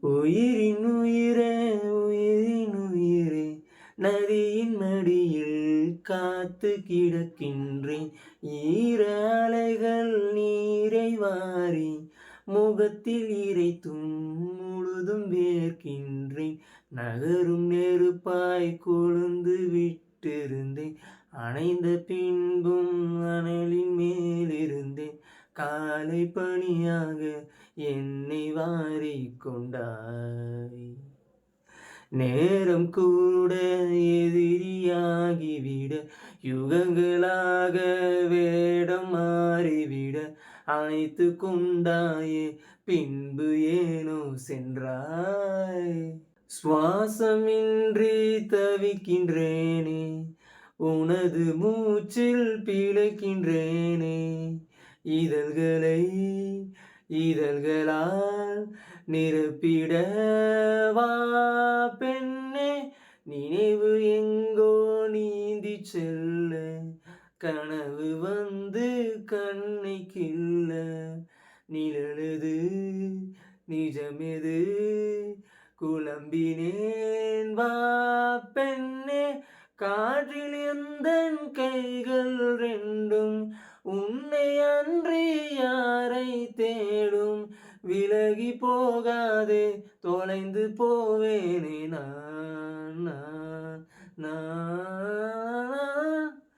உயிரின் உயிரே உயிரின் உயிரே நதியின் மடியில் காத்து கிடக்கின்றேன். ஈர அலைகள் நீரை வாரி முகத்தில் இறைத்தும் முழுதும் வேர்க்கின்றேன். நகரும் நெருப்பாய் கொழுந்து விட்டிருந்தேன். அணைந்த பின்பும் அனலின் மேலிருந்தேன். காலை பனியாக என்னை வாரிக் கொண்டாய். நேரம் கூட எதிரியாகிவிட யுகங்களாக வேடம் மாறிவிட அணைத்து கொண்டாயே, பின்பு ஏனோ சென்றாய். சுவாசமின்றி தவிக்கின்றேனே, உனது மூச்சில் பிழைக்கின்றேனே. இதழ்களை இதழ்களால் நிரப்பிட வா பெண்ணே, நினைவு எங்கோ நீந்தி செல்ல கனவு வந்து கண்ணை கில்ல. நிழலது நிஜமெது குழம்பினேன் வா பெண்ணே. காற்றில் எந்தன் கைகள் ரெண்டும் உன்னை அன்றி யாரை தேடும். விலகி போகாதே, தொலைந்து போவேனே நான் நான் நான்.